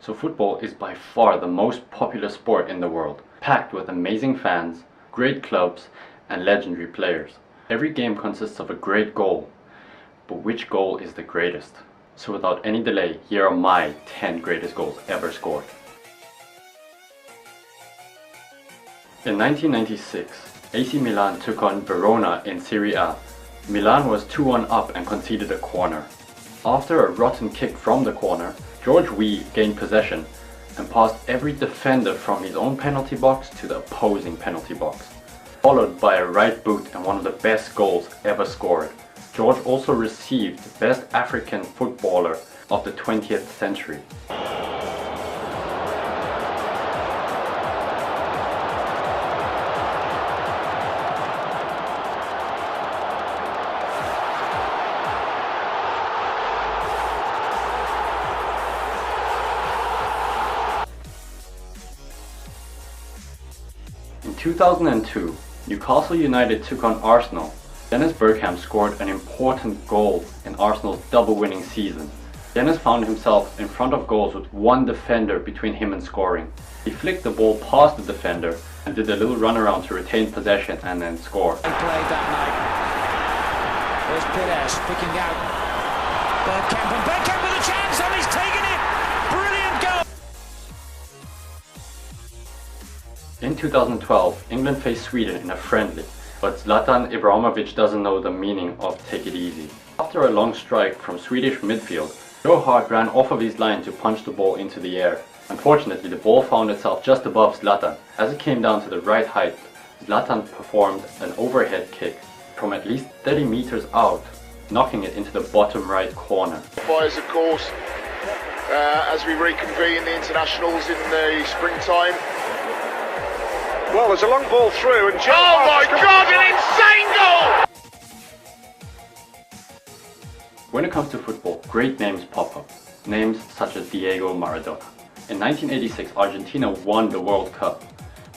So football is by far the most popular sport in the world, packed with amazing fans, great clubs, and legendary players. Every game consists of a great goal, but which goal is the greatest? So without any delay, here are my 10 greatest goals ever scored. In 1996, AC Milan took on Verona in Serie A. Milan was 2-1 up and conceded a corner. After a rotten kick from the corner, George Weah gained possession and passed every defender from his own penalty box to the opposing penalty box, followed by a right boot and one of the best goals ever scored. George also received Best African Footballer of the 20th century. In 2002, Newcastle United took on Arsenal. Dennis Bergkamp scored an important goal in Arsenal's double-winning season. Dennis found himself in front of goals with one defender between him and scoring. He flicked the ball past the defender and did a little runaround to retain possession and then score. He played that night. There's Pires picking out Bergkamp, and Bergkamp with a chance, and he's taken it! Brilliant goal! In 2012, England faced Sweden in a friendly, but Zlatan Ibrahimovic doesn't know the meaning of take it easy. After a long strike from Swedish midfield, Joe Hart ran off of his line to punch the ball into the air. Unfortunately, the ball found itself just above Zlatan. As it came down to the right height, Zlatan performed an overhead kick from at least 30 meters out, knocking it into the bottom right corner. Fires, of course, as we reconvene the internationals in the springtime. Well, there's a long ball through and Joe oh my God, an insane goal! When it comes to football, great names pop up. Names such as Diego Maradona. In 1986, Argentina won the World Cup,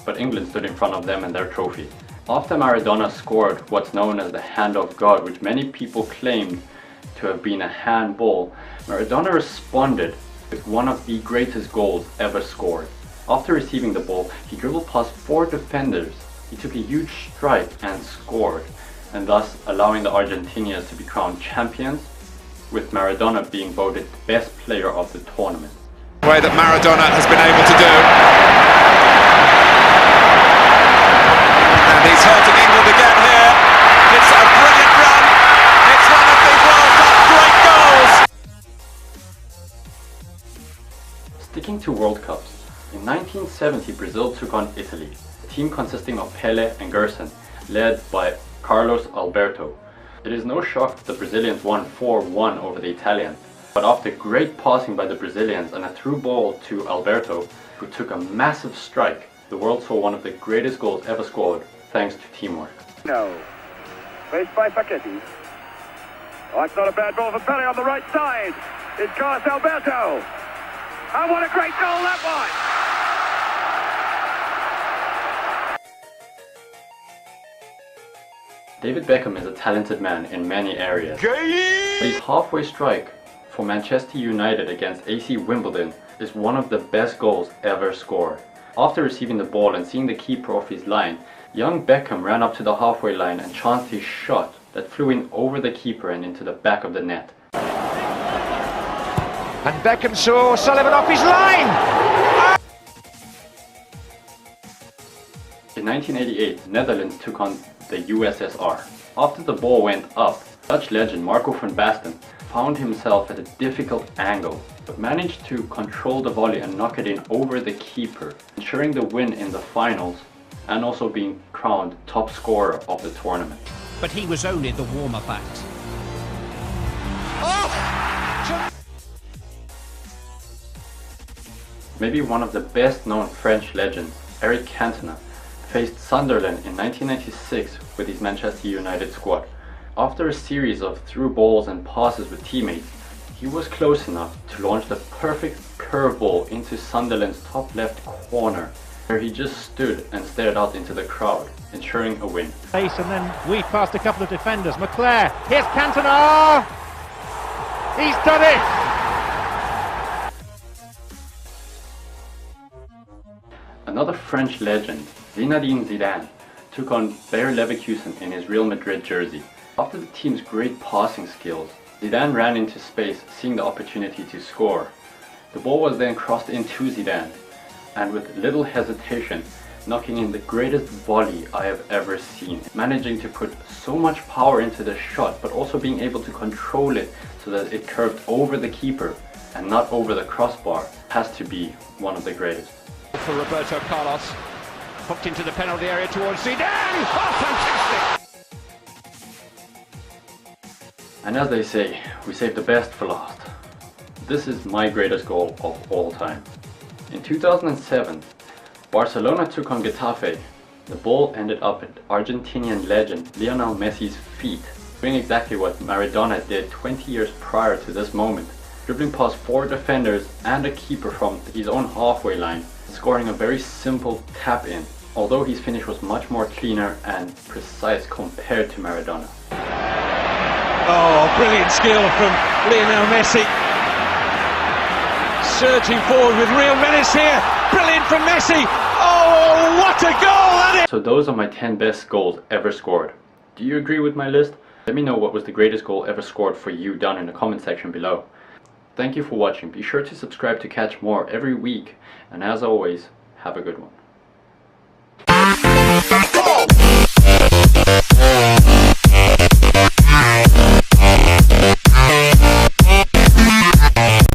but England stood in front of them and their trophy. After Maradona scored what's known as the hand of God, which many people claimed to have been a handball, Maradona responded with one of the greatest goals ever scored. After receiving the ball, he dribbled past 4 defenders. He took a huge strike and scored, and thus allowing the Argentinians to be crowned champions, with Maradona being voted best player of the tournament. The way that Maradona has been able to do. And he's hurting England again here. It's a brilliant run. It's one of the World Cup great goals. Sticking to World Cups, in 1970 Brazil took on Italy, a team consisting of Pelé and Gerson, led by Carlos Alberto. It is no shock that the Brazilians won 4-1 over the Italians, but after great passing by the Brazilians and a through ball to Alberto, who took a massive strike, the world saw one of the greatest goals ever scored, thanks to teamwork. No. Faced by Facchetti. Oh, it's not a bad ball for Pelé on the right side. It's Carlos Alberto. And what a great goal that was! David Beckham is a talented man in many areas. But his halfway strike for Manchester United against AC Wimbledon is one of the best goals ever scored. After receiving the ball and seeing the keeper off his line, young Beckham ran up to the halfway line and chanced his shot that flew in over the keeper and into the back of the net. And Beckham saw Sullivan off his line! In 1988, Netherlands took on the USSR. After the ball went up, Dutch legend Marco van Basten found himself at a difficult angle, but managed to control the volley and knock it in over the keeper, ensuring the win in the finals and also being crowned top scorer of the tournament. But he was only the warm-up act. Maybe one of the best known French legends, Eric Cantona, faced Sunderland in 1996 with his Manchester United squad. After a series of through balls and passes with teammates, he was close enough to launch the perfect curveball into Sunderland's top left corner, where he just stood and stared out into the crowd, ensuring a win. And then we passed a couple of defenders. McClare, here's Cantona! He's done it! Another French legend, Zinedine Zidane, took on Bayer Leverkusen in his Real Madrid jersey. After the team's great passing skills, Zidane ran into space, seeing the opportunity to score. The ball was then crossed into Zidane, and with little hesitation, knocking in the greatest volley I have ever seen. Managing to put so much power into the shot, but also being able to control it so that it curved over the keeper and not over the crossbar, has to be one of the greatest. For Roberto Carlos, hooked into the penalty area towards Zidane. Oh, fantastic! And as they say, we save the best for last. This is my greatest goal of all time. In 2007, Barcelona took on Getafe. The ball ended up at Argentinian legend Lionel Messi's feet, doing exactly what Maradona did 20 years prior to this moment, dribbling past 4 defenders and a keeper from his own halfway line, scoring a very simple tap-in, although his finish was much more cleaner and precise compared to Maradona. Oh, brilliant skill from Lionel Messi. Surging forward with real menace here. Brilliant from Messi. Oh, what a goal that is! So those are my 10 best goals ever scored. Do you agree with my list? Let me know what was the greatest goal ever scored for you down in the comment section below. Thank you for watching. Be sure to subscribe to catch more every week. And as always, have a good one.